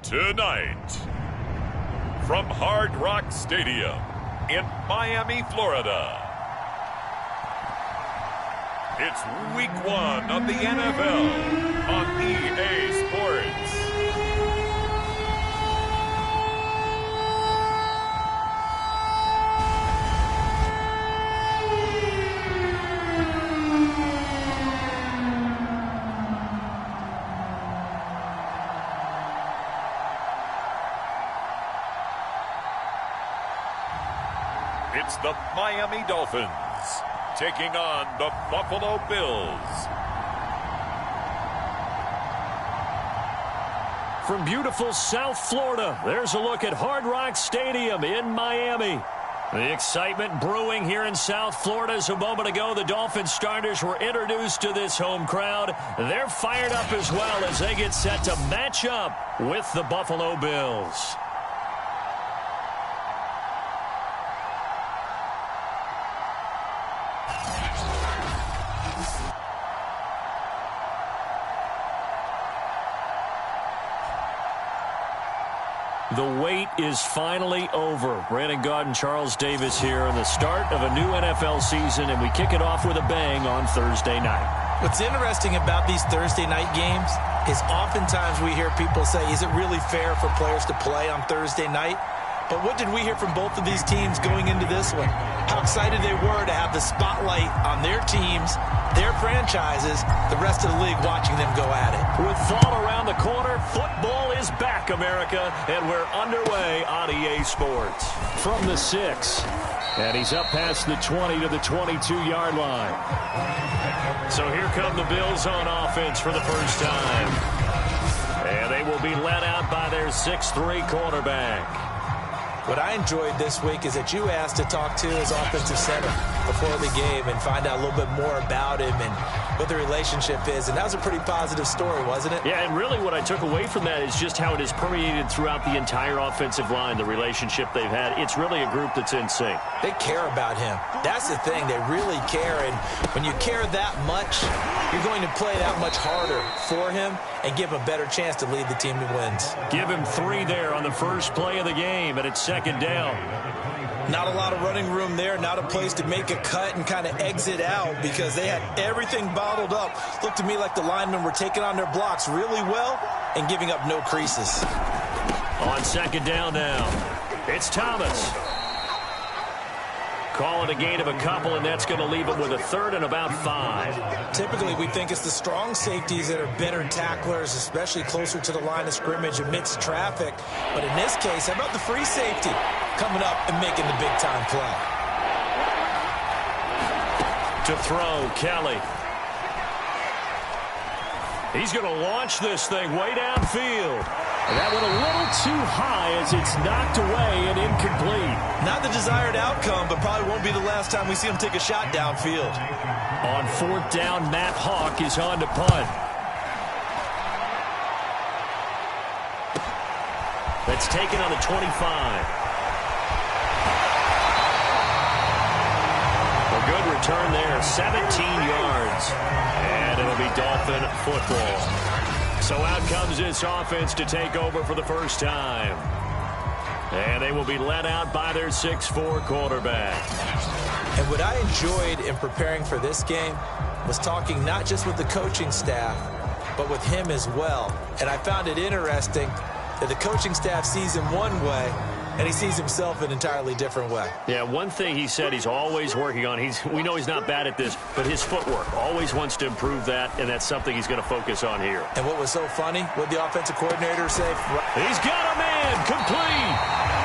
Tonight, from Hard Rock Stadium in Miami, Florida, it's Week 1 of the NFL on EA Sports. It's the Miami Dolphins taking on the Buffalo Bills. From beautiful South Florida, there's a look at Hard Rock Stadium in Miami. The excitement brewing here in South Florida as a moment ago the Dolphins starters were introduced to this home crowd. They're fired up as well as they get set to match up with the Buffalo Bills. The wait is finally over. Brandon Gaud and Charles Davis here on the start of a new NFL season, and we kick it off with a bang on Thursday night. What's interesting about these Thursday night games is oftentimes we hear people say, is it really fair for players to play on Thursday night? But what did we hear from both of these teams going into this one? How excited they were to have the spotlight on their teams, their franchises, the rest of the league watching them go at it. With fall around the corner, football is back, America, and we're underway on EA Sports. From the 6, and he's up past the 20 to the 22-yard line. So here come the Bills on offense for the first time. And they will be led out by their 6'3" quarterback. What I enjoyed this week is that you asked to talk to his offensive center before the game and find out a little bit more about him and what the relationship is. And that was a pretty positive story, wasn't it? Yeah, and really what I took away from that is just how it has permeated throughout the entire offensive line, the relationship they've had. It's really a group that's in sync. They care about him. That's the thing. They really care. And when you care that much, you're going to play that much harder for him and give him a better chance to lead the team to wins. Give him 3 there on the first play of the game, and it's second down. Not a lot of running room there, not a place to make a cut and kind of exit out because they had everything bottled up. Looked to me like the linemen were taking on their blocks really well and giving up no creases. On second down now, it's Thomas. Call it a gain of a couple, and that's going to leave him with a third and about 5. Typically, we think it's the strong safeties that are better tacklers, especially closer to the line of scrimmage amidst traffic. But in this case, how about the free safety coming up and making the big-time play? To throw, Kelly. He's going to launch this thing way downfield. And that went a little too high as it's knocked away and incomplete. Not the desired outcome, but probably won't be the last time we see him take a shot downfield. On fourth down, Matt Hawk is on to punt. That's taken on the 25. A good return there, 17 yards. And it'll be Dolphin football. So out comes this offense to take over for the first time. And they will be led out by their 6'4" quarterback. And what I enjoyed in preparing for this game was talking not just with the coaching staff, but with him as well. And I found it interesting that the coaching staff sees him one way, and he sees himself an entirely different way. Yeah, one thing he said he's always working on, we know he's not bad at this, but his footwork, always wants to improve that, and that's something he's going to focus on here. And what was so funny, what the offensive coordinator say? He's got a man, complete.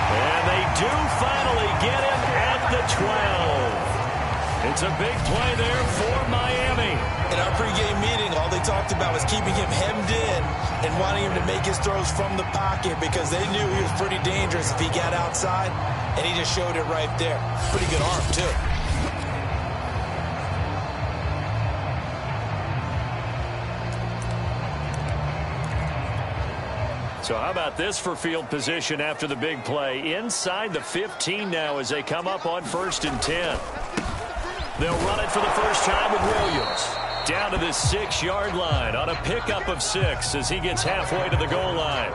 And they do finally get him at the 12. It's a big play there for Miami. In our pregame meeting, all they talked about was keeping him hemmed in and wanting him to make his throws from the pocket because they knew he was pretty dangerous if he got outside, and he just showed it right there. Pretty good arm, too. So how about this for field position after the big play? Inside the 15 now as they come up on 1st and 10. They'll run it for the first time with Williams. Down to the 6-yard line on a pickup of 6 as he gets halfway to the goal line.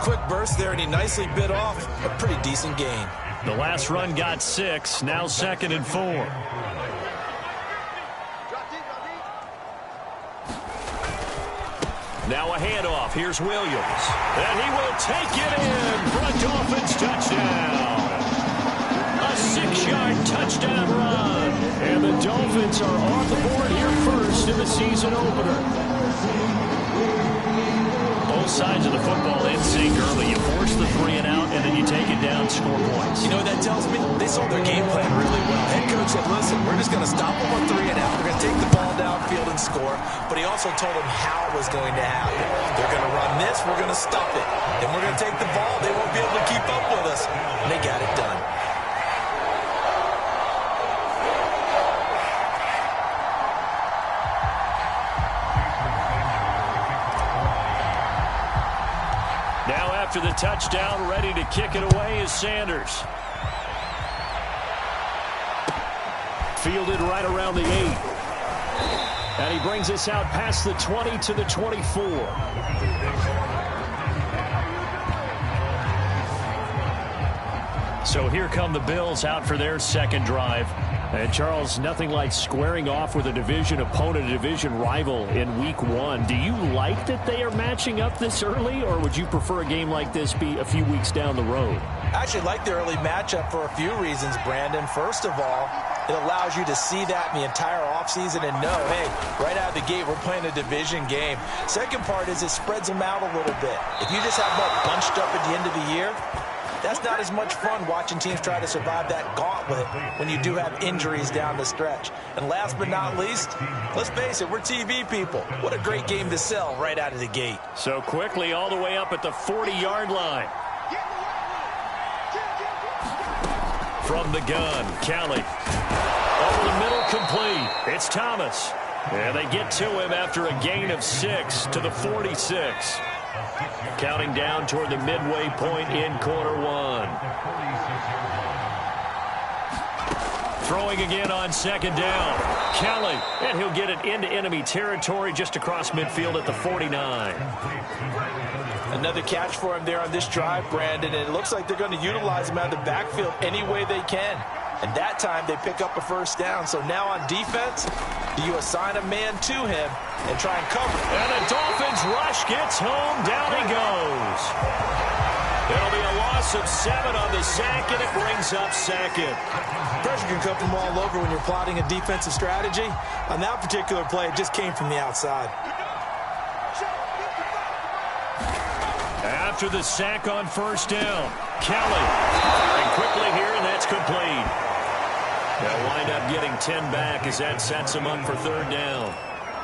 quick burst there, and he nicely bit off a pretty decent gain. The last run got 6, now 2nd and 4. Now a handoff. Here's Williams. And he will take it in for a Dolphins touchdown. A 6-yard touchdown run. And the Dolphins are on the board here first in the season opener. Both sides of the football in sync early. You force the 3 and out, and then you take it down, score points. You know what that tells me? They saw their game plan really well. Head coach said, listen, we're just going to stop them on 3 and out. We're going to take the ball downfield and score. But he also told them how it was going to happen. They're going to run this. We're going to stop it. Then we're going to take the ball. They won't be able to keep up with us. And they got it done. After the touchdown, ready to kick it away is Sanders. Fielded right around the 8. And he brings us out past the 20 to the 24. So here come the Bills out for their second drive. And Charles, nothing like squaring off with a division opponent, a division rival in week 1. Do you like that they are matching up this early, or would you prefer a game like this be a few weeks down the road? I actually like the early matchup for a few reasons, Brandon. First of all, it allows you to see that in the entire offseason and know, hey, right out of the gate, we're playing a division game. Second part is it spreads them out a little bit. If you just have them all bunched up at the end of the year, that's not as much fun watching teams try to survive that gauntlet when you do have injuries down the stretch. And last but not least, let's face it, we're TV people. What a great game to sell right out of the gate. So quickly all the way up at the 40-yard line. From the gun, Kelly. Over the middle, complete. It's Thomas. And they get to him after a gain of 6 to the 46. Counting down toward the midway point in quarter 1. Throwing again on second down. Kelly, and he'll get it into enemy territory just across midfield at the 49. Another catch for him there on this drive, Brandon, and it looks like they're going to utilize him out of the backfield any way they can. And that time they pick up a first down. So now on defense, do you assign a man to him and try and cover? And the Dolphins rush gets home. Down he goes. It'll be a loss of 7 on the sack, and it brings up second. Pressure can come from all over when you're plotting a defensive strategy. On that particular play, it just came from the outside. After the sack on first down, Kelly firing quickly here, and that's complete. They'll wind up getting 10 back as that sets them up for third down.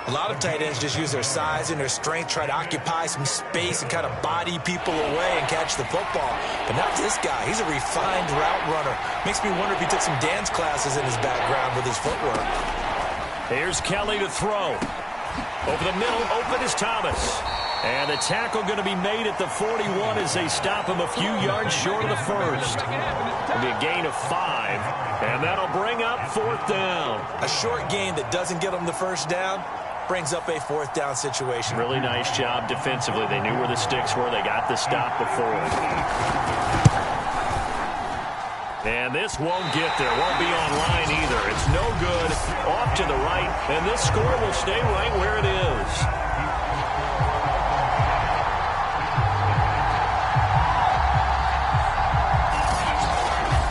A lot of tight ends just use their size and their strength, try to occupy some space and kind of body people away and catch the football. But not this guy. He's a refined route runner. Makes me wonder if he took some dance classes in his background with his footwork. Here's Kelly to throw. Over the middle, open is Thomas. And the tackle going to be made at the 41 as they stop him a few yards short of the first. It'll be a gain of 5, and that'll bring up fourth down. A short gain that doesn't get them the first down brings up a fourth down situation. Really nice job defensively. They knew where the sticks were. They got the stop before it. And this won't get there. Won't be online either. It's no good. Off to the right, and this score will stay right where it is.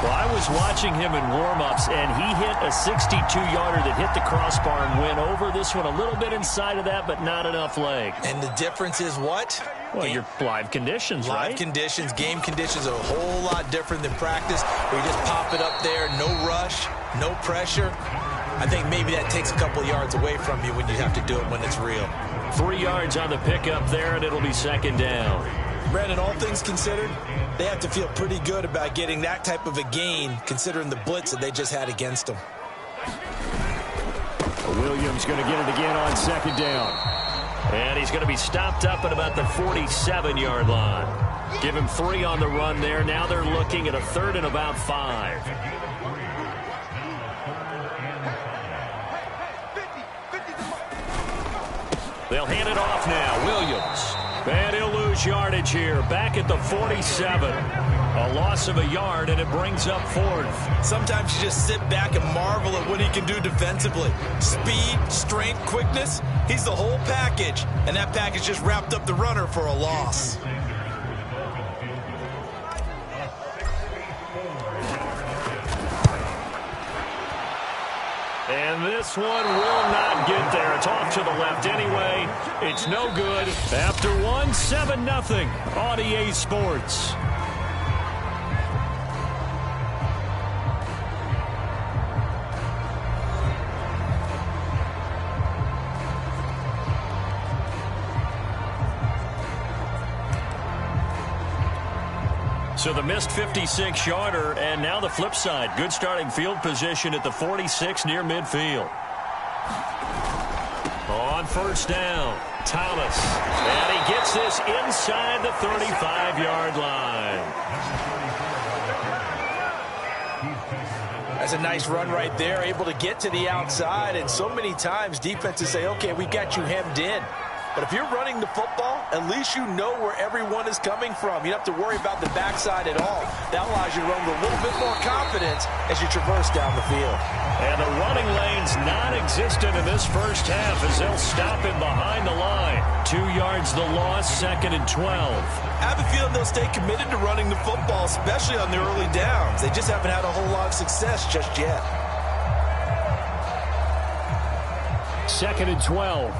I was watching him in warm-ups, and he hit a 62-yarder that hit the crossbar and went over. This one a little bit inside of that, but not enough leg. And the difference is what? Well, your live conditions, right? Live conditions, game conditions are a whole lot different than practice, where you just pop it up there, no rush, no pressure. I think maybe that takes a couple yards away from you when you have to do it when it's real. 3 yards on the pickup there, and it'll be second down. Brandon, all things considered, they have to feel pretty good about getting that type of a gain, considering the blitz that they just had against them. Williams going to get it again on second down. And he's going to be stopped up at about the 47-yard line. Give him 3 on the run there. Now they're looking at a third and about 5. They'll hand it off now. Williams. And he'll lose lose yardage here, back at the 47. A loss of a yard, and it brings up 4th. Sometimes you just sit back and marvel at what he can do defensively. Speed, strength, quickness, he's the whole package. And that package just wrapped up the runner for a loss. And this one will not get there. It's off to the left anyway. It's no good. After one, 7-0 on EA Sports. So the missed 56-yarder, and now the flip side. Good starting field position at the 46 near midfield. On first down, Thomas. And he gets this inside the 35-yard line. That's a nice run right there, able to get to the outside. And so many times defenses say, okay, we got you hemmed in. But if you're running the football, at least you know where everyone is coming from. You don't have to worry about the backside at all. That allows you to run with a little bit more confidence as you traverse down the field. And the running lane's non-existent in this first half as they'll stop him behind the line. 2 yards the loss, 2nd and 12. I have a feeling they'll stay committed to running the football, especially on the early downs. They just haven't had a whole lot of success just yet. 2nd and 12.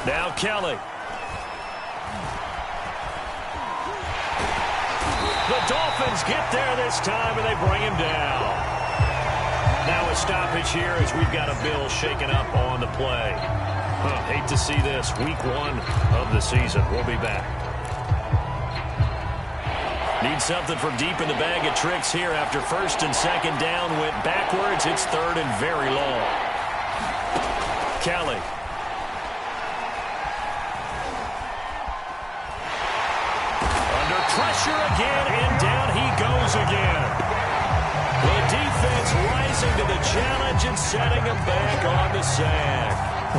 Now Kelly. The Dolphins get there this time, and they bring him down. Now a stoppage here as we've got a Bill shaken up on the play. Hate to see this. Week 1 of the season. We'll be back. Need something from deep in the bag of tricks here after 1st and 2nd down. Went backwards. It's 3rd and very long. Kelly. Pressure again, and down he goes again. The defense rising to the challenge and setting him back on the sack.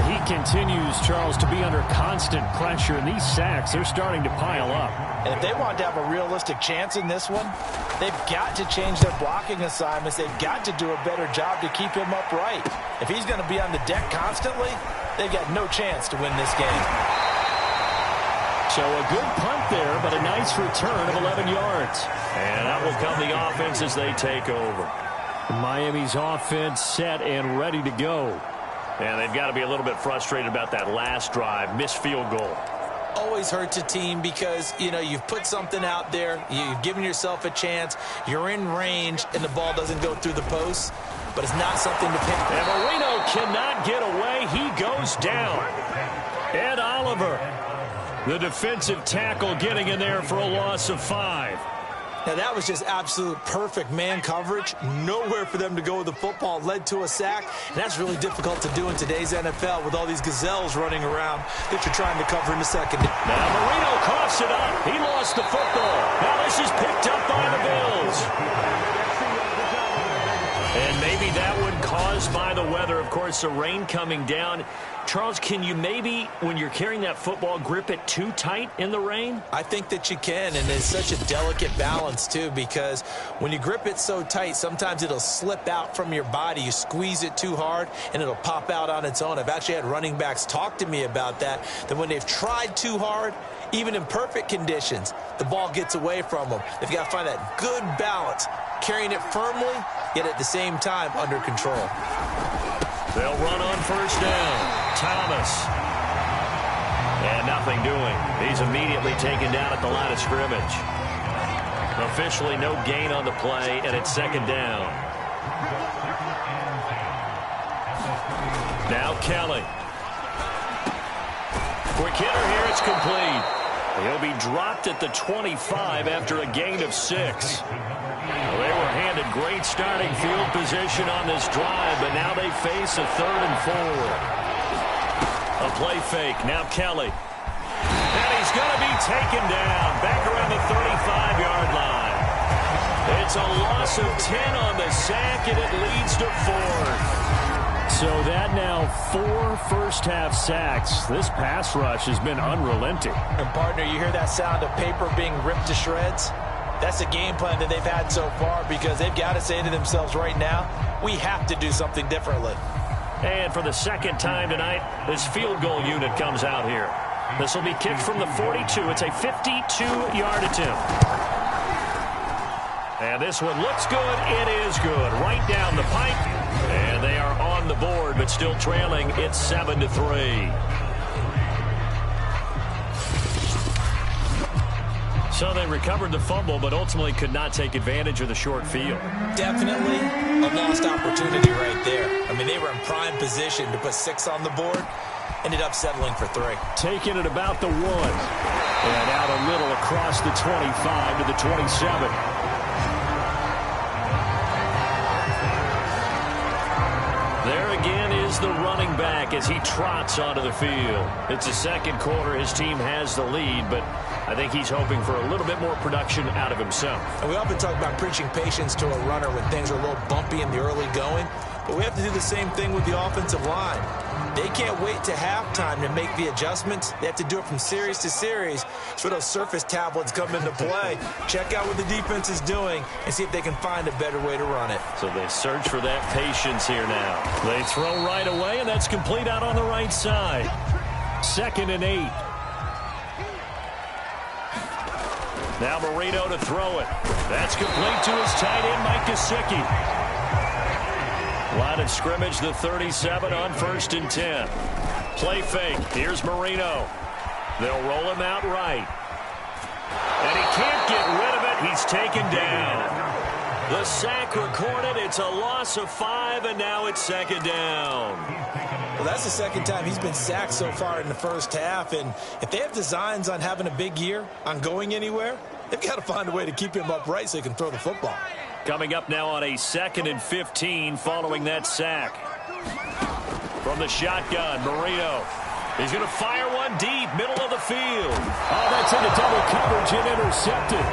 He continues, Charles, to be under constant pressure, and these sacks, they're starting to pile up. And if they want to have a realistic chance in this one, they've got to change their blocking assignments. They've got to do a better job to keep him upright. If he's going to be on the deck constantly, they've got no chance to win this game. So a good punt there, but a nice return of 11 yards. And that will come the offense as they take over. Miami's offense set and ready to go. And they've got to be a little bit frustrated about that last drive, missed field goal. Always hurts a team because, you know, you've put something out there, you've given yourself a chance, you're in range, and the ball doesn't go through the post. But it's not something to pick. And Marino cannot get away. He goes down. Ed Oliver, the defensive tackle, getting in there for a loss of 5. Now, that was just absolute perfect man coverage. Nowhere for them to go with the football. Led to a sack. And that's really difficult to do in today's NFL with all these gazelles running around that you're trying to cover in the second. Now, Marino coughs it up. He lost the football. Now, this is picked up by the Bills. And maybe that one caused by the weather. Of course, the rain coming down. Charles, can you maybe, when you're carrying that football, grip it too tight in the rain? I think that you can, and it's such a delicate balance, too, because when you grip it so tight, sometimes it'll slip out from your body. You squeeze it too hard, and it'll pop out on its own. I've actually had running backs talk to me about that when they've tried too hard, even in perfect conditions, the ball gets away from them. They've got to find that good balance, carrying it firmly, yet at the same time under control. They'll run on first down. Thomas. And nothing doing. He's immediately taken down at the line of scrimmage. Officially no gain on the play, and it's second down. Now Kelly. Quick hitter here, it's complete. He'll be dropped at the 25 after a gain of 6. Well, they were handed great starting field position on this drive, but now they face a 3rd and 4. A play fake. Now Kelly. And he's going to be taken down back around the 35-yard line. It's a loss of 10 on the sack, and it leads to 4th. So that now 4 first-half sacks. This pass rush has been unrelenting. And, partner, you hear that sound of paper being ripped to shreds? That's the game plan that they've had so far because they've got to say to themselves right now, we have to do something differently. And for the second time tonight, this field goal unit comes out here. This will be kicked from the 42. It's a 52-yard attempt. And this one looks good. It is good. Right down the pipe. And they are on the board, but still trailing. It's 7-3. So they recovered the fumble, but ultimately could not take advantage of the short field. Definitely a lost opportunity right there. I mean, they were in prime position to put 6 on the board. Ended up settling for 3. Taking it about the 1. And out a little across the 25 to the 27. There again is the running back as he trots onto the field. It's the second quarter. His team has the lead, but I think he's hoping for a little bit more production out of himself. And we often talk about preaching patience to a runner when things are a little bumpy in the early going, but we have to do the same thing with the offensive line. They can't wait to halftime to make the adjustments. They have to do it from series to series. So those surface tablets come into play. Check out what the defense is doing and see if they can find a better way to run it. So they search for that patience here now. They throw right away, and that's complete out on the right side. 2nd and 8. Now Marino to throw it. That's complete to his tight end, Mike Gesicki. Line of scrimmage, the 37 on 1st and 10. Play fake. Here's Marino. They'll roll him out right. And he can't get rid of it. He's taken down. The sack recorded. It's a loss of 5, and now it's 2nd down. Well, that's the second time he's been sacked so far in the first half. And if they have designs on having a big year, on going anywhere, they've got to find a way to keep him upright so he can throw the football. Coming up now on a 2nd and 15 following that sack. From the shotgun, Marino. He's going to fire one deep, middle of the field. Oh, that's into double coverage and intercepted.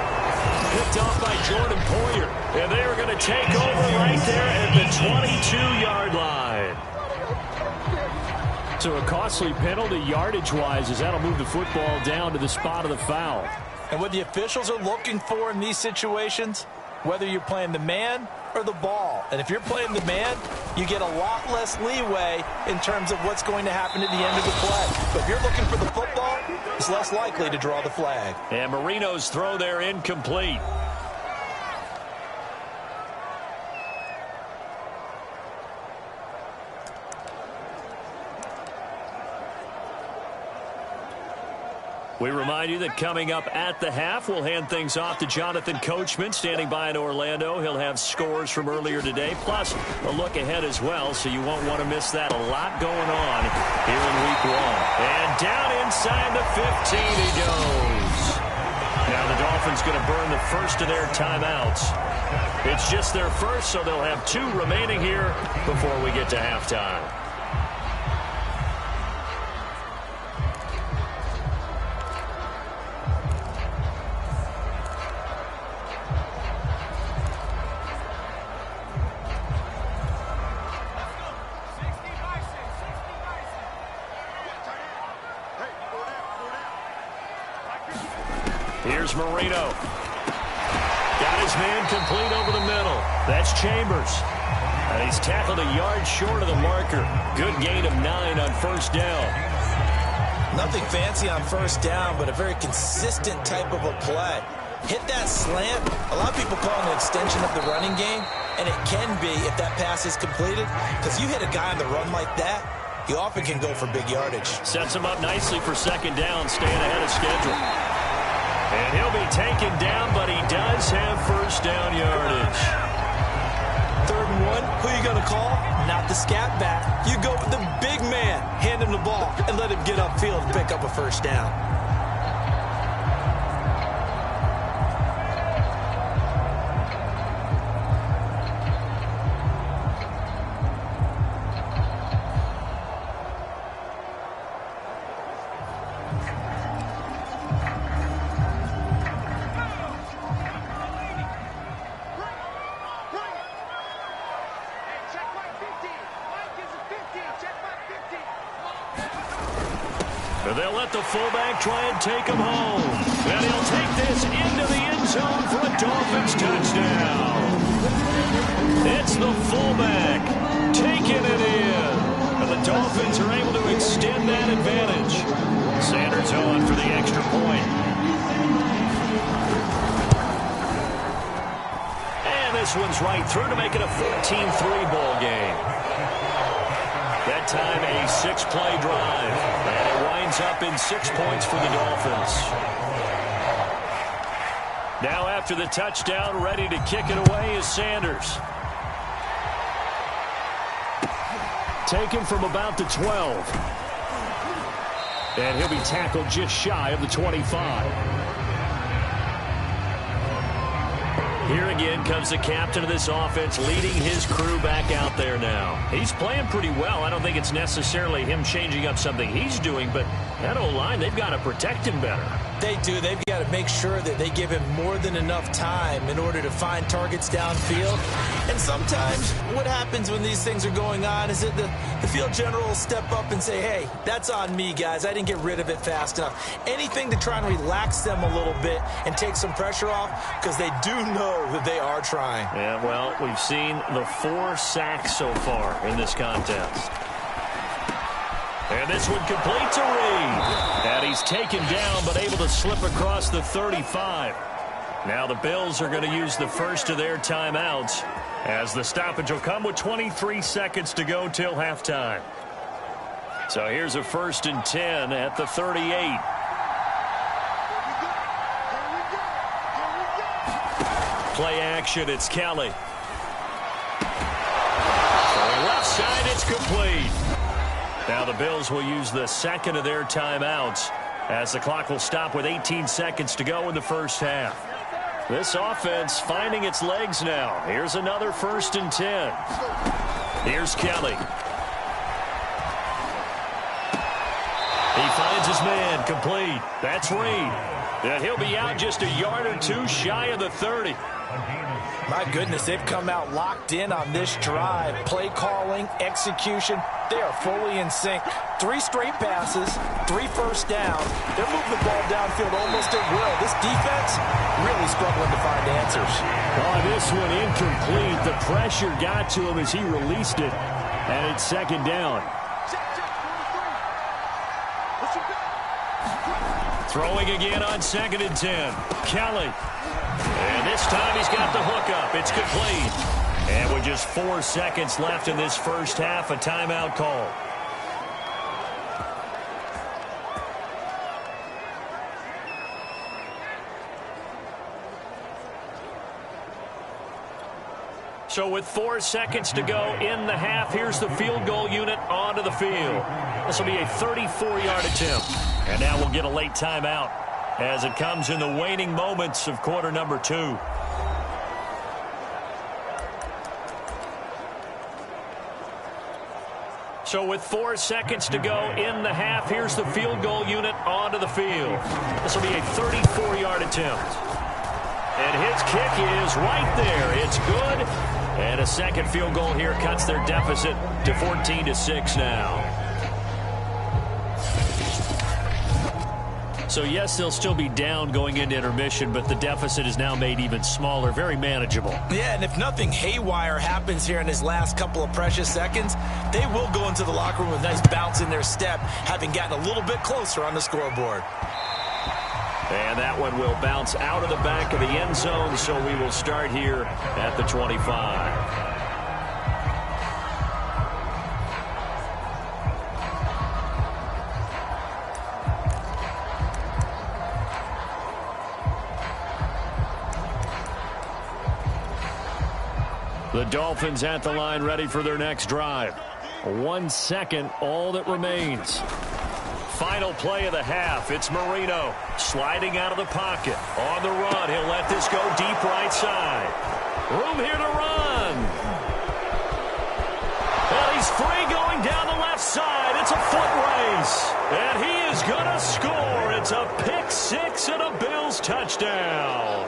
Picked off by Jordan Poyer. And they are going to take over right there at the 22-yard line. So a costly penalty yardage-wise as that'll move the football down to the spot of the foul. And what the officials are looking for in these situations, whether you're playing the man or the ball. And if you're playing the man, you get a lot less leeway in terms of what's going to happen at the end of the play. But if you're looking for the football, it's less likely to draw the flag. And Marino's throw there incomplete. We remind you that coming up at the half, we'll hand things off to Jonathan Coachman, standing by in Orlando. He'll have scores from earlier today, plus a look ahead as well, so you won't want to miss that. A lot going on here in Week 1. And down inside the 15 he goes. Now the Dolphins going to burn the first of their timeouts. It's just their first, so they'll have 2 remaining here before we get to halftime. Here's Marino. Got his man complete over the middle. That's Chambers. And he's tackled a yard short of the marker. Good gain of 9 on first down. Nothing fancy on first down, but a very consistent type of a play. Hit that slant. A lot of people call it an extension of the running game, and it can be if that pass is completed, because you hit a guy on the run like that, he often can go for big yardage. Sets him up nicely for second down, staying ahead of schedule. And he'll be taken down, but he does have first down yardage. 3rd and 1, who are you going to call? Not the scat back. You go with the big man, hand him the ball, and let him get upfield and pick up a first down. They'll let the fullback try and take him home. And he'll take this into the end zone for a Dolphins touchdown. It's the fullback taking it in. And the Dolphins are able to extend that advantage. Sanders on for the extra point. And this one's right through to make it a 14-3 ball game. That time a 6-play drive. And it winds up in 6 points for the Dolphins. Now after the touchdown, ready to kick it away is Sanders. Taken from about the 12. And he'll be tackled just shy of the 25. Here again comes the captain of this offense, leading his crew back out there now. He's playing pretty well. I don't think it's necessarily him changing up something he's doing, but that O-line, they've got to protect him better. They do. They've got to make sure that they give him more than enough time in order to find targets downfield. And sometimes what happens when these things are going on is that the field general will step up and say, hey, that's on me, guys. I didn't get rid of it fast enough. Anything to try and relax them a little bit and take some pressure off, because they do know that they are trying. Yeah, well, we've seen the 4 sacks so far in this contest. And this one complete to Reed. And he's taken down but able to slip across the 35. Now the Bills are going to use the first of their timeouts as the stoppage will come with 23 seconds to go till halftime. So here's a 1st and 10 at the 38. Play action, it's Kelly. For left side, it's complete. Now the Bills will use the second of their timeouts as the clock will stop with 18 seconds to go in the first half. This offense finding its legs now. Here's another 1st and 10. Here's Kelly. He finds his man, complete. That's Reed. And he'll be out just a yard or two shy of the 30. My goodness, they've come out locked in on this drive. Play calling, execution, they are fully in sync. 3 straight passes, 3 first down. They're moving the ball downfield almost at will. This defense really struggling to find answers. Oh, this one incomplete. The pressure got to him as he released it. And it's 2nd down. Throwing again on 2nd and 10. Kelly. And this time he's got the hookup. It's complete. And with just 4 seconds left in this first half, a timeout call. So with 4 seconds to go in the half, here's the field goal unit onto the field. This will be a 34-yard attempt. And now we'll get a late timeout as it comes in the waning moments of quarter number 2. So with 4 seconds to go in the half, here's the field goal unit onto the field. This will be a 34-yard attempt. And his kick is right there. It's good. And a second field goal here cuts their deficit to 14-6 now. So, yes, they'll still be down going into intermission, but the deficit is now made even smaller, very manageable. Yeah, and if nothing haywire happens here in his last couple of precious seconds, they will go into the locker room with a nice bounce in their step, having gotten a little bit closer on the scoreboard. And that one will bounce out of the back of the end zone, so we will start here at the 25. The Dolphins at the line ready for their next drive. 1 second, all that remains. Final play of the half. It's Marino sliding out of the pocket. On the run, he'll let this go deep right side. Room here to run. Well, he's free going down the left side. It's a foot race. And he is going to score. It's a pick 6 and a Bills touchdown.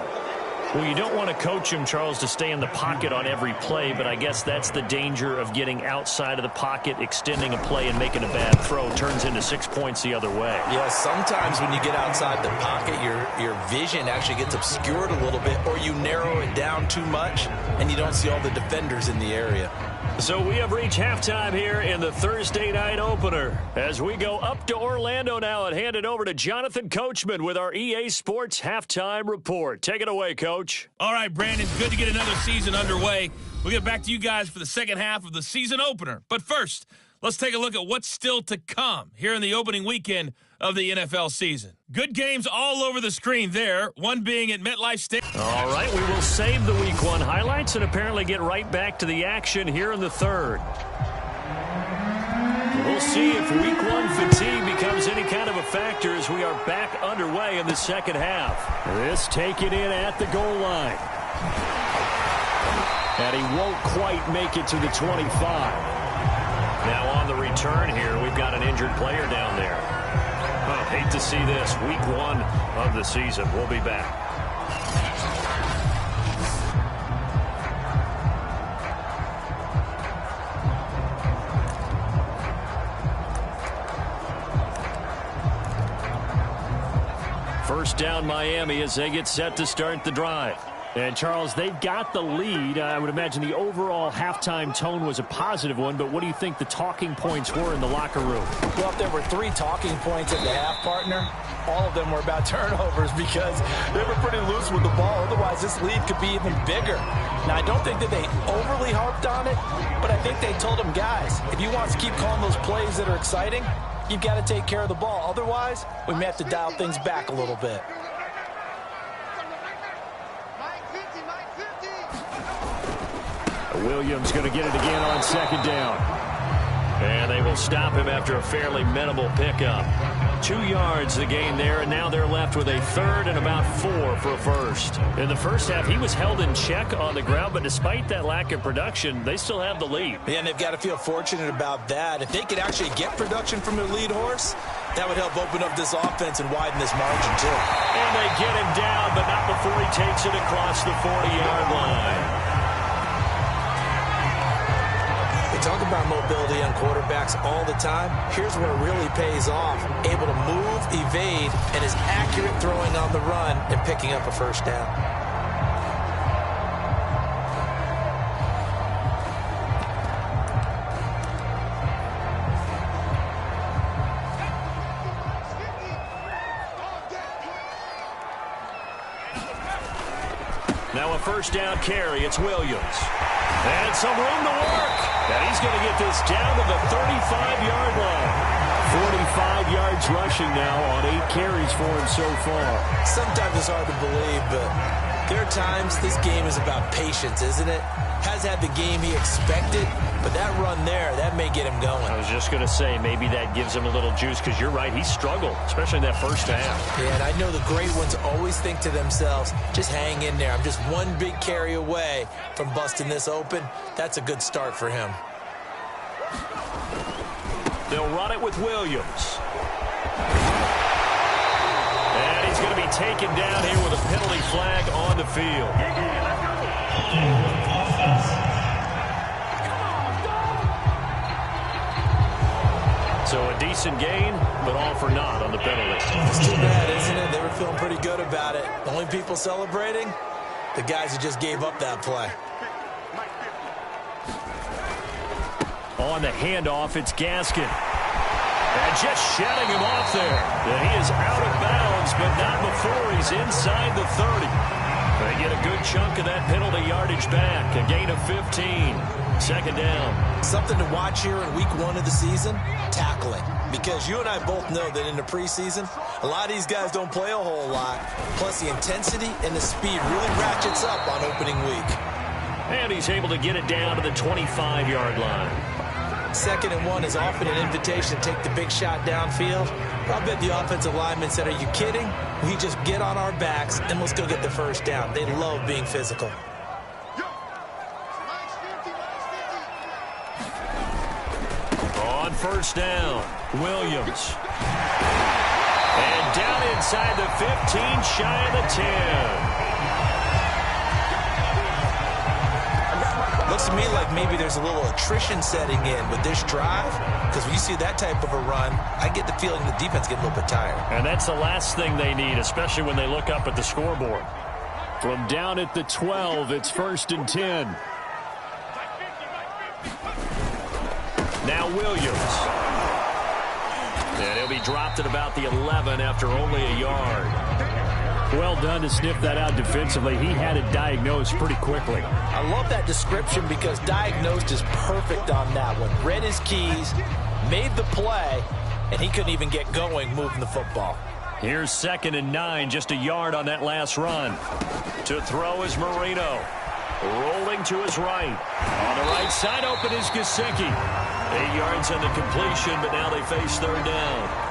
Well, you don't want to coach him, Charles, to stay in the pocket on every play, but I guess that's the danger of getting outside of the pocket, extending a play, and making a bad throw. Turns into 6 points the other way. Yeah, sometimes when you get outside the pocket, your vision actually gets obscured a little bit, or you narrow it down too much, and you don't see all the defenders in the area. So we have reached halftime here in the Thursday night opener. As we go up to Orlando now and hand it over to Jonathan Coachman with our EA Sports Halftime Report. Take it away, Coach. All right, Brandon, good to get another season underway. We'll get back to you guys for the second half of the season opener. But first, let's take a look at what's still to come here in the opening weekend of the NFL season. Good games all over the screen there, one being at MetLife Stadium. All right, we will save the Week 1 highlights and apparently get right back to the action here in the third. We'll see if Week 1 fatigue becomes any kind of a factor as we are back underway in the second half. This taken in at the goal line. And he won't quite make it to the 25. Now on the return here, we've got an injured player down there. Oh, hate to see this. Week 1 of the season. We'll be back. First down Miami as they get set to start the drive. And, Charles, they've got the lead. I would imagine the overall halftime tone was a positive one, but what do you think the talking points were in the locker room? Well, if there were 3 talking points at the half, partner, all of them were about turnovers because they were pretty loose with the ball. Otherwise, this lead could be even bigger. Now, I don't think that they overly harped on it, but I think they told them, guys, if you want to keep calling those plays that are exciting, you've got to take care of the ball. Otherwise, we may have to dial things back a little bit. Williams going to get it again on second down. And they will stop him after a fairly minimal pickup. 2 yards the gain there, and now they're left with a third and about 4 for a first. In the first half, he was held in check on the ground, but despite that lack of production, they still have the lead. Yeah, and they've got to feel fortunate about that. If they could actually get production from their lead horse, that would help open up this offense and widen this margin, too. And they get him down, but not before he takes it across the 40-yard line. We talk about mobility on quarterbacks all the time. Here's where it really pays off. Able to move, evade, and is accurate throwing on the run and picking up a first down. Now a first down carry. It's Williams. And some room to work. And he's going to get this down to the 35-yard line. 45 yards rushing now on 8 carries for him so far. Sometimes it's hard to believe, but there are times this game is about patience, isn't it? Has had the game he expected, but that run there, that may get him going. I was just going to say, maybe that gives him a little juice, because you're right, he struggled, especially in that first half. Yeah, and I know the great ones always think to themselves, just hang in there. I'm just one big carry away from busting this open. That's a good start for him. They'll run it with Williams. And he's going to be taken down here with a penalty flag on the field. So a decent gain, but all for naught on the penalty. It's too bad, isn't it? They were feeling pretty good about it. The only people celebrating, the guys who just gave up that play. On the handoff, it's Gaskin. And just shutting him off there. And he is out of bounds, but not before he's inside the 30. They get a good chunk of that penalty yardage back. A gain of 15. Second down. Something to watch here in week 1 of the season, tackling. Because you and I both know that in the preseason, a lot of these guys don't play a whole lot. Plus the intensity and the speed really ratchets up on opening week. And he's able to get it down to the 25-yard line. 2nd and 1 is often an invitation to take the big shot downfield. I'll bet the offensive lineman said, are you kidding? We just get on our backs and let's go get the first down. They love being physical. On first down, Williams. And down inside the 15, shy of the 10. Looks to me like maybe there's a little attrition setting in with this drive, because when you see that type of a run, I get the feeling the defense gets a little bit tired. And that's the last thing they need, especially when they look up at the scoreboard. From down at the 12, it's 1st and 10. Now Williams. And he'll be dropped at about the 11 after only a yard. Well done to sniff that out defensively. He had it diagnosed pretty quickly. I love that description because diagnosed is perfect on that one. Read his keys, made the play, and he couldn't even get going moving the football. Here's 2nd and 9, just a yard on that last run. To throw is Marino. Rolling to his right. On the right side, open is Gesicki. 8 yards on the completion, but now they face 3rd down.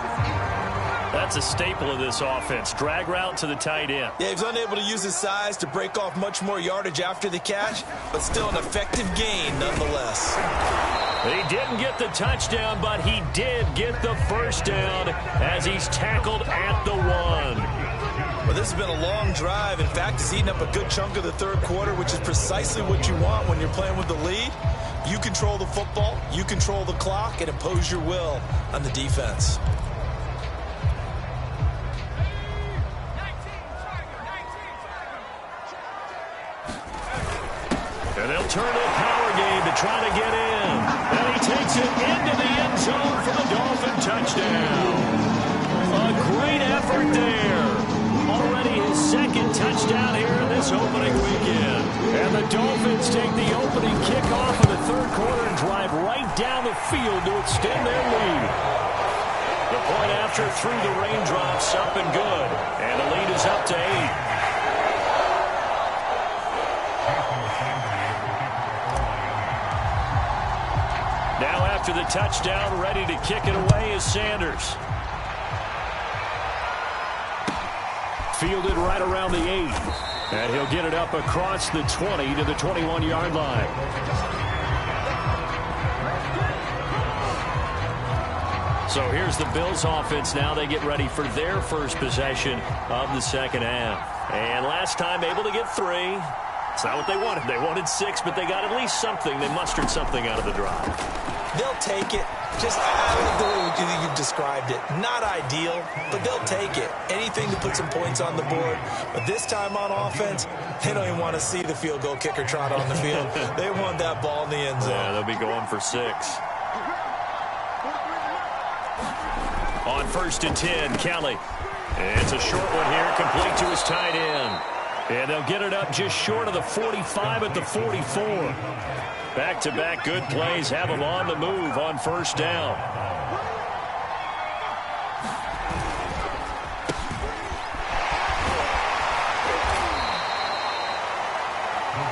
That's a staple of this offense. Drag route to the tight end. Yeah, he was unable to use his size to break off much more yardage after the catch, but still an effective gain nonetheless. He didn't get the touchdown, but he did get the first down as he's tackled at the 1. Well, this has been a long drive. In fact, it's eaten up a good chunk of the 3rd quarter, which is precisely what you want when you're playing with the lead. You control the football, you control the clock, and impose your will on the defense. And they'll turn to a power game to try to get in. And he takes it into the end zone for the Dolphin touchdown. A great effort there. Already his 2nd touchdown here in this opening weekend. And the Dolphins take the opening kickoff of the 3rd quarter and drive right down the field to extend their lead. The point after through the raindrops, up and good. And the lead is up to 8. Now after the touchdown, ready to kick it away is Sanders. Fielded right around the 8. And he'll get it up across the 20 to the 21-yard line. So here's the Bills offense now. They get ready for their first possession of the 2nd half. And last time able to get 3. It's not what they wanted. They wanted 6, but they got at least something. They mustered something out of the drive. They'll take it. Just, I love the way you described it. Not ideal, but they'll take it. Anything to put some points on the board. But this time on offense, they don't even want to see the field goal kicker trot on the field. They want that ball in the end zone. Yeah, they'll be going for 6. On 1st and 10, Kelly. It's a short one here, complete to his tight end. And they'll get it up just short of the 45 at the 44. Back-to-back good plays have them on the move on 1st down.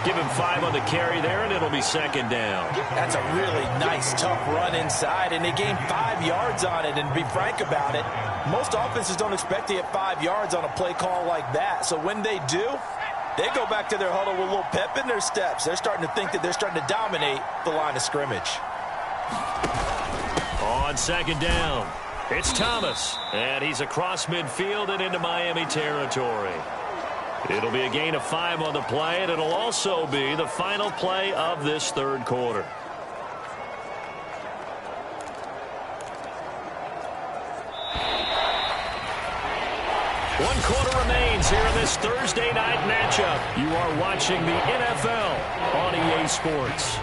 Give him 5 on the carry there, and it'll be 2nd down. That's a really nice, tough run inside, and they gained 5 yards on it. And to be frank about it, most offenses don't expect to get 5 yards on a play call like that. So when they do, they go back to their huddle with a little pep in their steps. They're starting to think that they're starting to dominate the line of scrimmage. On 2nd down, it's Thomas, and he's across midfield and into Miami territory. It'll be a gain of 5 on the play, and it'll also be the final play of this 3rd quarter. One quarter remains here in this Thursday night matchup. You are watching the NFL on EA Sports.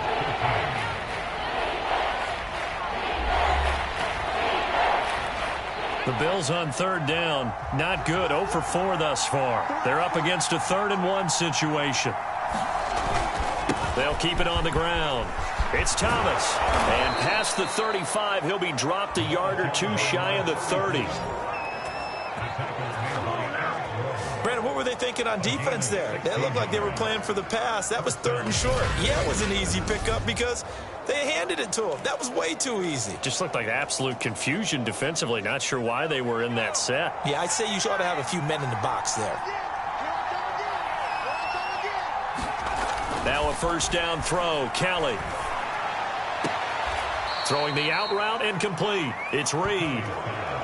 The Bills on 3rd down, not good, 0 for 4 thus far. They're up against a 3rd and 1 situation. They'll keep it on the ground. It's Thomas, and past the 35, he'll be dropped a yard or 2 shy of the 30. Brandon, what were they thinking on defense there? They looked like they were playing for the pass. That was 3rd and short. Yeah, it was an easy pickup because they handed it to him. That was way too easy. Just looked like absolute confusion defensively. Not sure why they were in that set. Yeah, I'd say you ought to have a few men in the box there. Now a 1st down throw. Kelly. Throwing the out route and complete. It's Reed.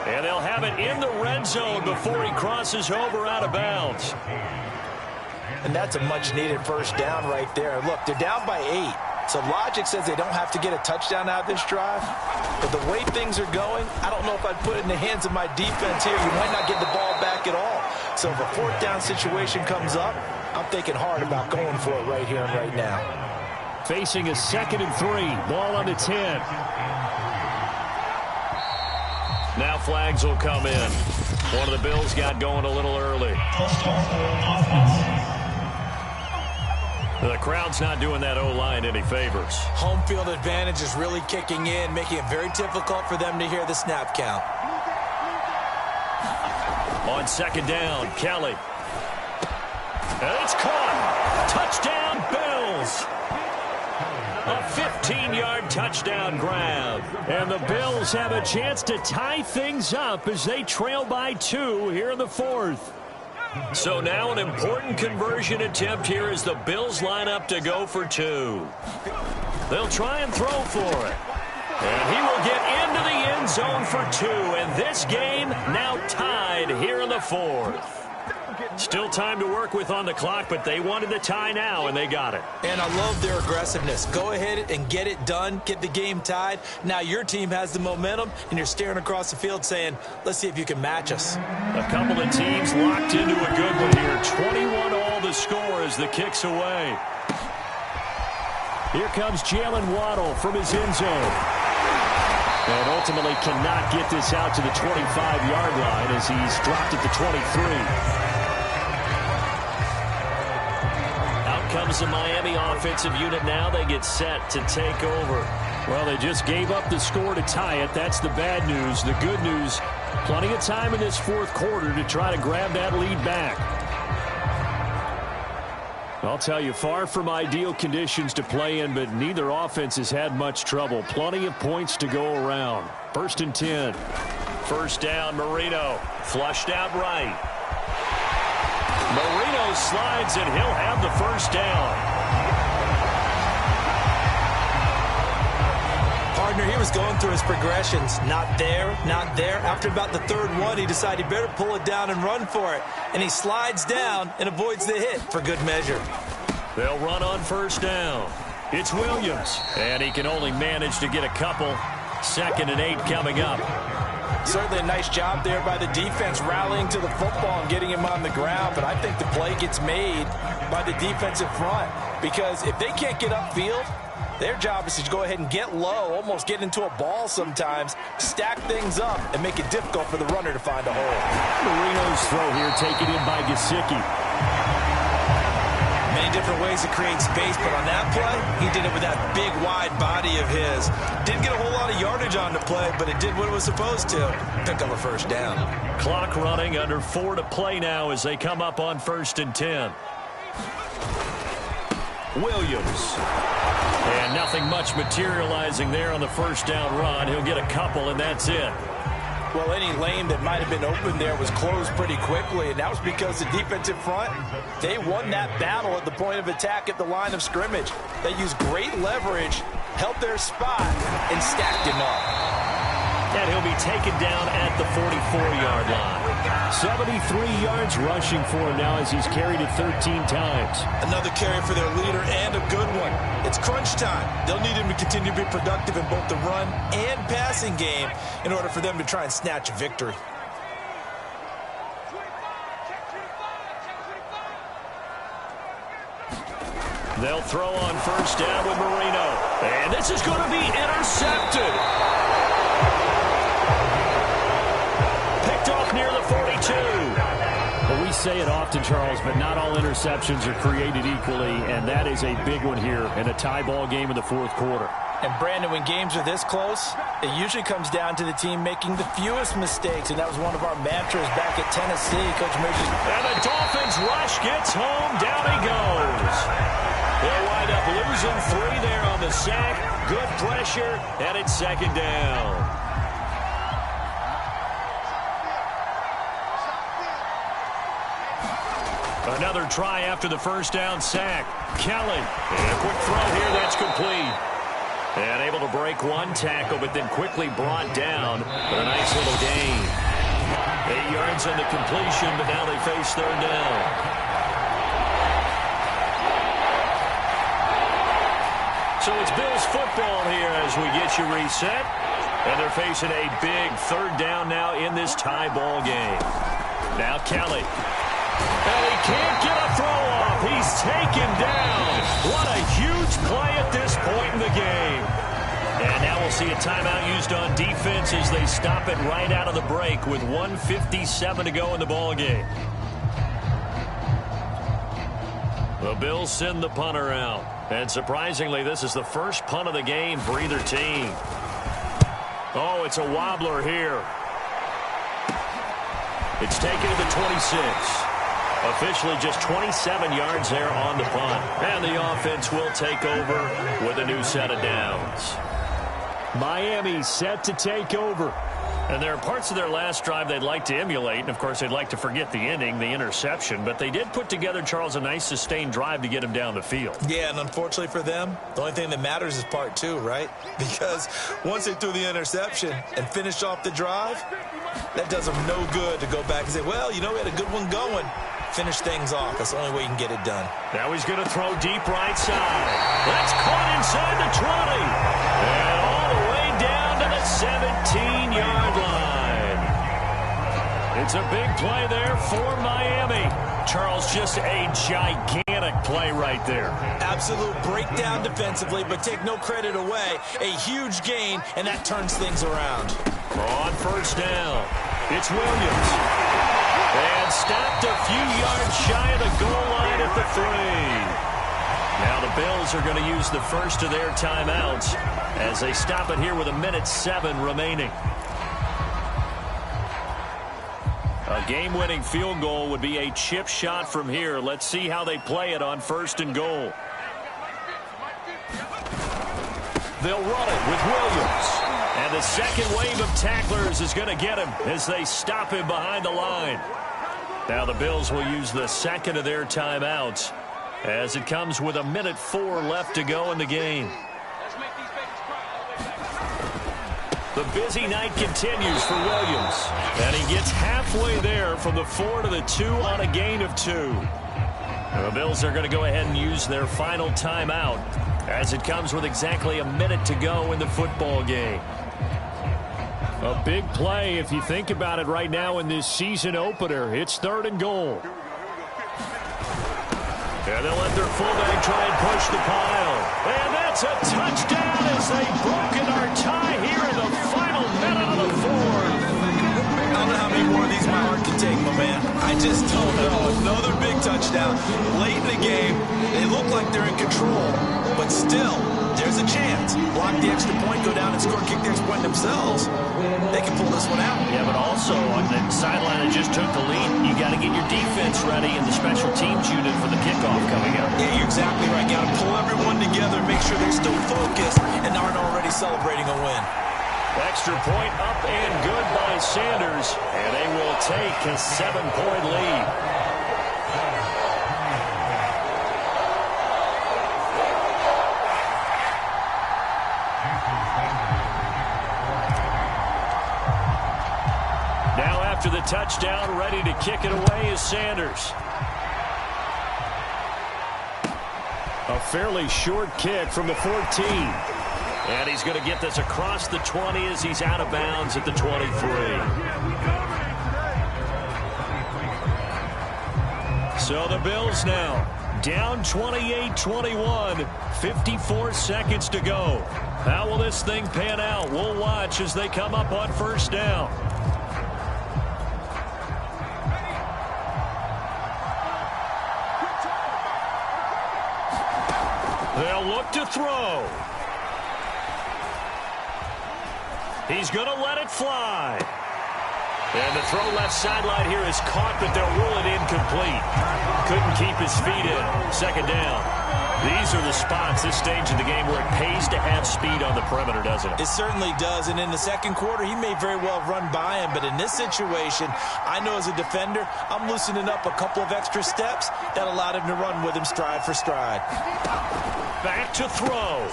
And they'll have it in the red zone before he crosses over out of bounds. And that's a much-needed 1st down right there. Look, they're down by 8. So logic says they don't have to get a touchdown out of this drive. But the way things are going, I don't know if I'd put it in the hands of my defense here. You might not get the ball back at all. So if a fourth down situation comes up, I'm thinking hard about going for it right here and right now. Facing a 2nd and 3. Ball on the 10. Now flags will come in. One of the Bills got going a little early. The crowd's not doing that O-line any favors. Home field advantage is really kicking in, making it very difficult for them to hear the snap count. On 2nd down, Kelly. And it's caught. Touchdown, Bills. A 15-yard touchdown grab. And the Bills have a chance to tie things up as they trail by 2 here in the 4th. So now an important conversion attempt here as the Bills line up to go for 2. They'll try and throw for it. And he will get into the end zone for 2. And this game now tied here in the 4th. Still time to work with on the clock, but they wanted the tie now, and they got it. And I love their aggressiveness. Go ahead and get it done. Get the game tied. Now your team has the momentum, and you're staring across the field saying, let's see if you can match us. A couple of teams locked into a good one here. 21-all the score as the kick's away. Here comes Jalen Waddle from his end zone. And ultimately cannot get this out to the 25-yard line as he's dropped at the 23. Comes the Miami offensive unit now. They get set to take over. Well, they just gave up the score to tie it. That's the bad news. The good news, plenty of time in this 4th quarter to try to grab that lead back. I'll tell you, far from ideal conditions to play in, but neither offense has had much trouble. Plenty of points to go around. 1st and 10. 1st down, Marino. Flushed out right. Marino slides, and he'll have the 1st down. Partner, he was going through his progressions. Not there, not there. After about the 3rd one, he decided he better pull it down and run for it. And he slides down and avoids the hit for good measure. They'll run on 1st down. It's Williams. And he can only manage to get a couple. 2nd and 8 coming up. Certainly a nice job there by the defense rallying to the football and getting him on the ground. But I think the play gets made by the defensive front. Because if they can't get upfield, their job is to go ahead and get low, almost get into a ball sometimes, stack things up, and make it difficult for the runner to find a hole. Marino's throw here taken in by Gesicki. Many different ways to create space, but on that play, he did it with that big, wide body of his. Didn't get a whole lot of yardage on the play, but it did what it was supposed to. Pick up a 1st down. Clock running, under 4 to play now as they come up on 1st and 10. Williams. And nothing much materializing there on the 1st down run. He'll get a couple, and that's it. Well, any lane that might have been open there was closed pretty quickly, and that was because the defensive front, they won that battle at the point of attack at the line of scrimmage. They used great leverage, held their spot, and stacked him up. And he'll be taken down at the 44-yard line. 73 yards rushing for him now as he's carried it 13 times. Another carry for their leader and a good one. It's crunch time. They'll need him to continue to be productive in both the run and passing game in order for them to try and snatch a victory. They'll throw on 1st down with Marino. And this is going to be intercepted. Picked off near the 42. Well, we say it often, Charles, but not all interceptions are created equally, and that is a big one here in a tie ball game in the 4th quarter. And, Brandon, when games are this close, it usually comes down to the team making the fewest mistakes, and that was one of our mantras back at Tennessee. Coach Majors. And the Dolphins rush gets home. Down he goes. They'll wind up losing 3 there on the sack. Good pressure, and it's 2nd down. Another try after the 1st down sack. Kelly, and a quick throw here, that's complete. And able to break one tackle, but then quickly brought down for a nice little gain. 8 yards on the completion, but now they face 3rd down. So it's Bills football here as we get you reset. And they're facing a big third down now in this tie ball game. Now Kelly. And he can't get a throw off. He's taken down. What a huge play at this point in the game. And now we'll see a timeout used on defense as they stop it right out of the break with 1:57 to go in the ball game. The Bills send the punter out. And surprisingly, this is the first punt of the game for either team. Oh, it's a wobbler here. It's taken to the 26. Officially just 27 yards there on the punt. And the offense will take over with a new set of downs. Miami set to take over. And there are parts of their last drive they'd like to emulate. And, of course, they'd like to forget the ending, the interception. But they did put together, Charles, a nice sustained drive to get him down the field. Yeah, and unfortunately for them, the only thing that matters is part two, right? Because once they threw the interception and finished off the drive, that does them no good to go back and say, well, you know, we had a good one going. Finish things off. That's the only way you can get it done. Now he's going to throw deep right side. That's caught inside the 20. And all the way down to the 17-yard line. It's a big play there for Miami. Charles, just a gigantic play right there. Absolute breakdown defensively, but take no credit away. A huge gain, and that turns things around. On first down, it's Williams. And stopped a few yards shy of the goal line at the 3. Now the Bills are going to use the first of their timeouts as they stop it here with 1:07 remaining. A game-winning field goal would be a chip shot from here. Let's see how they play it on first and goal. They'll run it with Williams. And the second wave of tacklers is going to get him as they stop him behind the line. Now the Bills will use the second of their timeouts as it comes with 1:04 left to go in the game. The busy night continues for Williams. And he gets halfway there from the 4 to the 2 on a gain of 2. The Bills are going to go ahead and use their final timeout as it comes with exactly 1 minute to go in the football game. A big play if you think about it right now in this season opener. It's third and goal. And they'll let their fullback try and push the pile. And that's a touchdown as they've broken our tie here in the final minute of the fourth. I don't know how many more of these my heart can take, my man. I just don't know. Another big touchdown late in the game. They look like they're in control, but still, there's a chance. Block the extra point, go down and score, kick the extra point themselves. They can pull this one out. Yeah, but also on the sideline that just took the lead, you got to get your defense ready in the special teams unit for the kickoff coming up. Yeah, you're exactly right. Got to pull everyone together, make sure they're still focused and aren't already celebrating a win. Extra point up and good by Sanders, and they will take a 7-point lead. Now after the touchdown, ready to kick it away is Sanders. A fairly short kick from the 14. And he's going to get this across the 20 as he's out of bounds at the 23. So the Bills now down 28-21, 54 seconds to go. How will this thing pan out? We'll watch as they come up on first down. They'll look to throw. He's going to let it fly. And the throw left sideline here is caught, but they'll rule it incomplete. Couldn't keep his feet in. Second down. These are the spots, this stage of the game, where it pays to have speed on the perimeter, doesn't it? It certainly does. And in the second quarter, he may very well run by him. But in this situation, I know as a defender, I'm loosening up a couple of extra steps that allowed him to run with him stride for stride. Back to throw.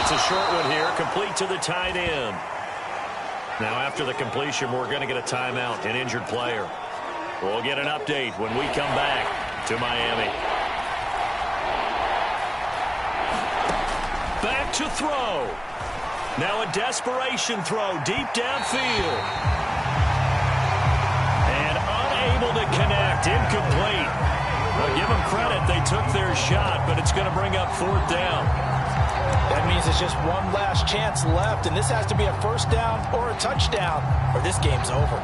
It's a short one here, complete to the tight end. Now after the completion, we're going to get a timeout, an injured player. We'll get an update when we come back to Miami. to throw. Now a desperation throw deep downfield. And unable to connect. Incomplete. Well, give them credit. They took their shot, but it's going to bring up 4th down. That means it's just one last chance left, and this has to be a first down or a touchdown, or this game's over.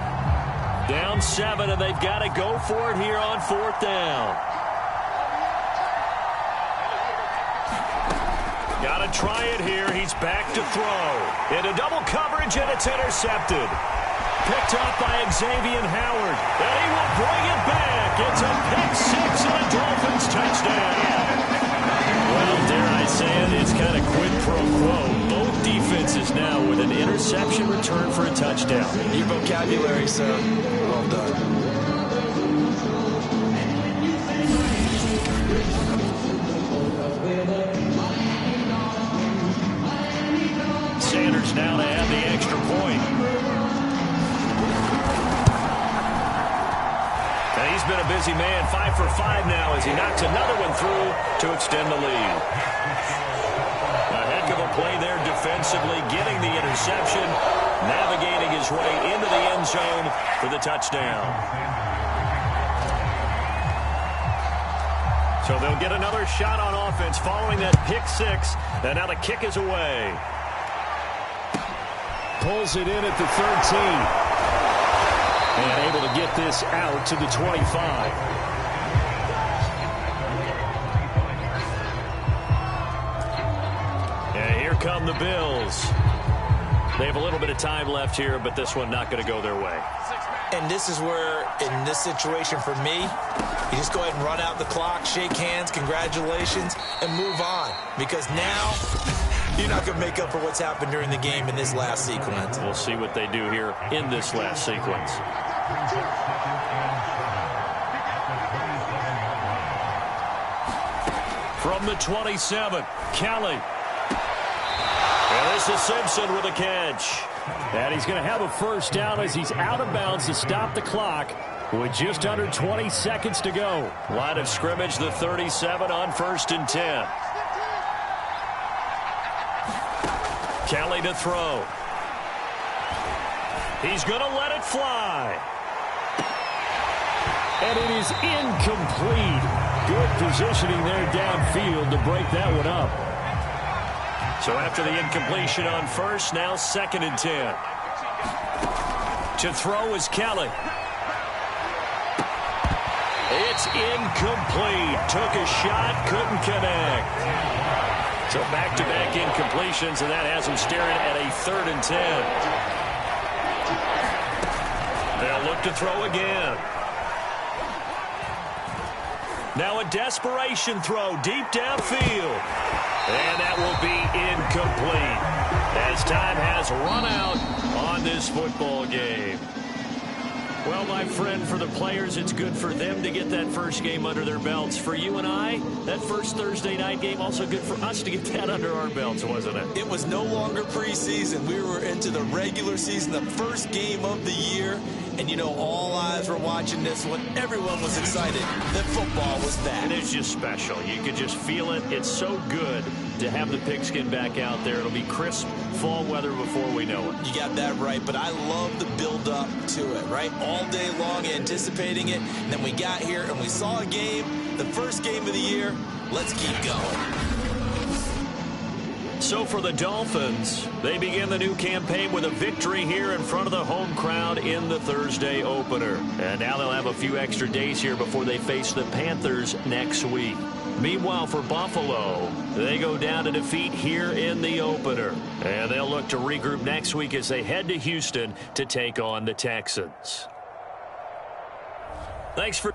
Down 7, and they've got to go for it here on 4th down. Got to try it here. He's back to throw. Into double coverage, and it's intercepted. Picked up by Xavier Howard, and he will bring it back. It's a pick 6 and a Dolphins touchdown. Well, dare I say it, it's kind of quid pro quo. Both defenses now with an interception return for a touchdown. Your vocabulary, sir. Well done. Sanders now to add the extra point. And he's been a busy man, 5 for 5 now as he knocks another one through to extend the lead. A heck of a play there defensively, getting the interception, navigating his way into the end zone for the touchdown. So they'll get another shot on offense following that pick 6, and now the kick is away. Pulls it in at the 13. And able to get this out to the 25. And here come the Bills. They have a little bit of time left here, but this one not going to go their way. And this is where, in this situation for me, you just go ahead and run out the clock, shake hands, congratulations, and move on. Because now you're not going to make up for what's happened during the game in this last sequence. We'll see what they do here in this last sequence. From the 27, Kelly. And this is Simpson with a catch. And he's going to have a first down as he's out of bounds to stop the clock with just under 20 seconds to go. Line of scrimmage, the 37 on 1st and 10. Kelly to throw. He's going to let it fly. And it is incomplete. Good positioning there downfield to break that one up. So after the incompletion on 1st, now 2nd and 10. To throw is Kelly. It's incomplete. Took a shot, couldn't connect. So back-to-back incompletions, and that has him staring at a 3rd and 10. They'll look to throw again. Now a desperation throw deep downfield. And that will be incomplete as time has run out on this football game. Well, my friend, for the players, it's good for them to get that first game under their belts. For you and I, that first Thursday night game, also good for us to get that under our belts, wasn't it? It was no longer preseason. We were into the regular season, the first game of the year. And, you know, all eyes were watching this one. Everyone was excited that football was back. And it's just special. You could just feel it. It's so good to have the pigskin back out there. It'll be crisp fall weather before we know it. You got that right, but I love the build-up to it, right? All day long anticipating it. And then we got here and we saw a game, the first game of the year. Let's keep going. So for the Dolphins, they begin the new campaign with a victory here in front of the home crowd in the Thursday opener. And now they'll have a few extra days here before they face the Panthers next week. Meanwhile, for Buffalo, they go down to defeat here in the opener. And they'll look to regroup next week as they head to Houston to take on the Texans. Thanks for...